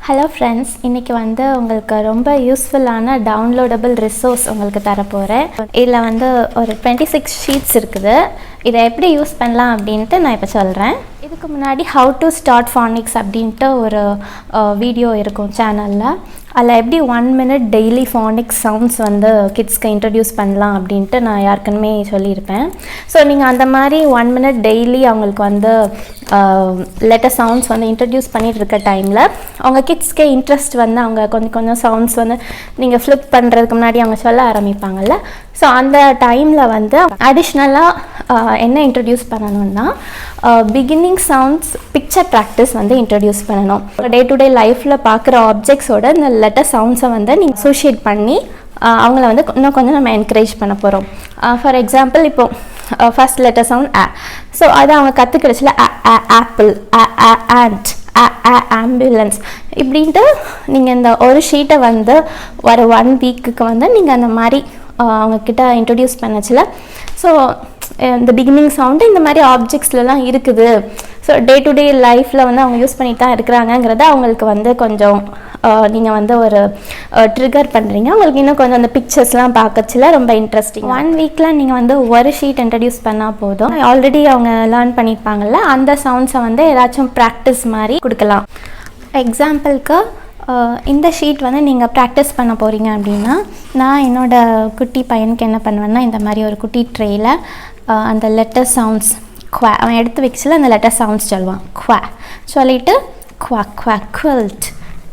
Hello friends, இன்றைக்கி உங்களுக்கு ரொம்ப யூஸ்ஃபுல்லான டவுன்லோடபிள் ரிசோர்ஸ் உங்களுக்கு தரப்போகிறேன். இதில் ஒரு 26 ஷீட்ஸ் இருக்குது. இதை எப்படி யூஸ் பண்ணலாம் அப்படின்ட்டு நான் இப்போ சொல்கிறேன். இதுக்கு முன்னாடி ஹவு டு ஸ்டார்ட் ஃபானிக்ஸ் அப்படின்ட்டு ஒரு வீடியோ இருக்கும் சேனலில். அதில் எப்படி 1 minute டெய்லி ஃபானிக்ஸ் சவுண்ட்ஸ் கிட்ஸ்க்கு இன்ட்ரடியூஸ் பண்ணலாம் அப்படின்ட்டு நான் யாருக்குமே சொல்லியிருப்பேன். ஸோ நீங்கள் அந்த மாதிரி 1 minute டெய்லி அவங்களுக்கு லெட்டர் சவுண்ட்ஸ் இன்ட்ரடியூஸ் பண்ணிகிட்டு இருக்க டைமில் அவங்க கிட்ஸ்க்கே இன்ட்ரெஸ்ட் அவங்க கொஞ்சம் சவுண்ட்ஸ் நீங்கள் ஃப்ளிப் பண்ணுறதுக்கு முன்னாடி அவங்க சொல்ல ஆரம்பிப்பாங்கள்ல. ஸோ அந்த டைமில் அடிஷ்னலாக என்ன இன்ட்ரடியூஸ் பண்ணணும்னா beginning sounds picture practice introduce பண்ணணும். டே டு டே லைஃப்பில் பார்க்குற ஆப்ஜெக்ட்ஸோட இந்த லெட்டர் சவுண்ட்ஸை நீங்கள் அசோசியேட் பண்ணி அவங்கள இன்னும் கொஞ்சம் நம்ம என்கரேஜ் பண்ண போகிறோம். ஃபார் எக்ஸாம்பிள், இப்போது ஃபர்ஸ்ட் லெட்டர் சவுண்ட் ஆ. ஸோ அதை அவங்க கற்றுக்கிடுச்சுல ஆப்பிள், ஆண்ட், ஆம்புலன்ஸ் இப்படின்ட்டு நீங்கள் இந்த ஒரு ஷீட்டை ஒரு 1 week நீங்கள் அந்த மாதிரி அவங்கக்கிட்ட இன்ட்ரடியூஸ் பண்ணச்சுல. ஸோ இந்த பிகினிங் சவுண்டு இந்த மாதிரி ஆப்ஜெக்ட்ஸ்லாம் இருக்குது. ஸோ டே டு டே லைஃப்பில் அவங்க யூஸ் பண்ணிட்டு தான் இருக்கிறாங்கங்கிறத அவங்களுக்கு கொஞ்சம் நீங்கள் ஒரு ட்ரிகர் பண்ணுறீங்க. உங்களுக்கு இன்னும் கொஞ்சம் அந்த பிக்சர்ஸ்லாம் பார்க்கச்சில ரொம்ப இன்ட்ரெஸ்டிங். 1 weekல நீங்கள் ஒரு ஷீட் இன்ட்ரடியூஸ் பண்ணால் போதும். ஆல்ரெடி அவங்க லேர்ன் பண்ணியிருப்பாங்கள்ல, அந்த சவுண்ட்ஸை ஏதாச்சும் ப்ராக்டிஸ் மாதிரி கொடுக்கலாம். எக்ஸாம்பிளுக்கு இந்த ஷீட் நீங்கள் ப்ராக்டிஸ் பண்ண போகிறீங்க அப்படின்னா, நான் என்னோடய குட்டி பையனுக்கு என்ன பண்ணுவேன்னா, இந்த மாதிரி ஒரு குட்டி ட்ரேயில் அந்த லெட்டர் சவுண்ட்ஸ் அவன் எடுத்து வச்சுல அந்த லெட்டர் சவுண்ட்ஸ் சொல்லுவான். குவா சொல்லிட்டு குவா குவா குவல்ட்,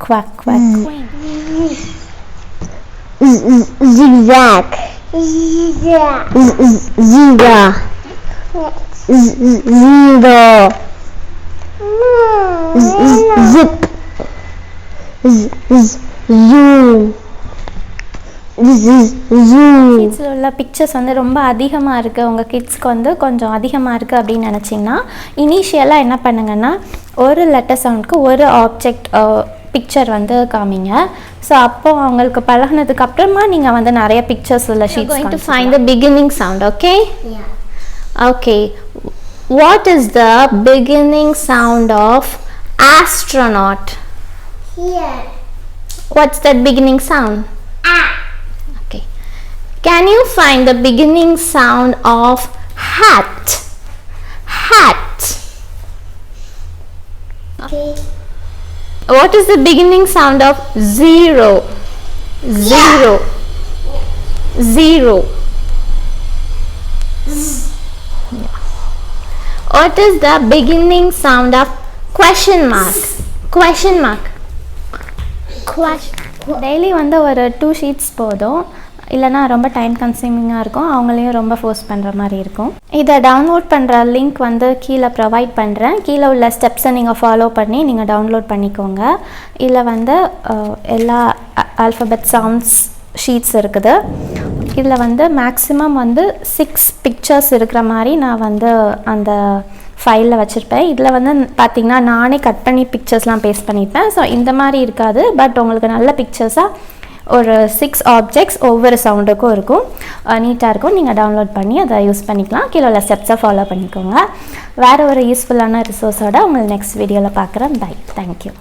குவா குவா zigzag, zebra, zero, zip, zoom. கிட்ஸில் உள்ள பிக்சர்ஸ் ரொம்ப அதிகமாக இருக்குது, உங்கள் கிட்ஸ்க்கு கொஞ்சம் அதிகமாக இருக்குது அப்படின்னு நினச்சிங்கன்னா, இனிஷியலாக என்ன பண்ணுங்கன்னா, ஒரு லெட்டர் சவுண்டுக்கு ஒரு ஆப்ஜெக்ட் பிக்சர் காமிங்க. ஸோ அப்போ அவங்களுக்கு பழகினதுக்கு அப்புறமா நீங்கள் நிறைய பிக்சர்ஸ் உள்ள sheets going to find the beginning sound. Okay? Yeah. Okay. What is the beginning sound of astronaut? Here. What's that beginning sound? Ah. Okay. Can you find the beginning sound of hat? Hat. Okay. What is the beginning sound of zero? Zero. Zero. Yeah. What is the beginning sound of question mark? Question mark. Daily ஒரு 2 sheets போதும், இல்லைனா ரொம்ப time கன்சியூமிங்காக இருக்கும், அவங்களையும் ரொம்ப force பண்ணுற மாதிரி இருக்கும். இதை டவுன்லோட் பண்ணுற லிங்க் கீழே ப்ரொவைட் பண்ணுறேன். கீழே உள்ள ஸ்டெப்ஸை நீங்கள் ஃபாலோ பண்ணி நீங்கள் டவுன்லோட் பண்ணிக்கோங்க. இதில் எல்லா ஆல்ஃபபெட் சவுண்ட்ஸ் ஷீட்ஸ் இருக்குது. இதில் மேக்ஸிமம் 6 பிக்சர்ஸ் இருக்கிற மாதிரி நான் அந்த ஃபைலில் வச்சுருப்பேன். இதில் பார்த்திங்கன்னா நானே கட் பண்ணி பிக்சர்ஸ்லாம் பேஸ்ட் பண்ணியிருப்பேன். ஸோ இந்த மாதிரி இருக்காது, பட் உங்களுக்கு நல்ல பிக்சர்ஸாக ஒரு 6 ஆப்ஜெக்ட்ஸ் ஒவ்வொரு சவுண்டுக்கும் இருக்கும், நீட்டாக இருக்கும். நீங்கள் டவுன்லோட் பண்ணி அதை யூஸ் பண்ணிக்கலாம். கீழே உள்ள ஸ்டெப்ஸை ஃபாலோ பண்ணிக்கோங்க. வேறு ஒரு யூஸ்ஃபுல்லான ரிசோர்ஸோடு உங்களை நெக்ஸ்ட் வீடியோவில் பார்க்குறேன். பை. தேங்க்யூ.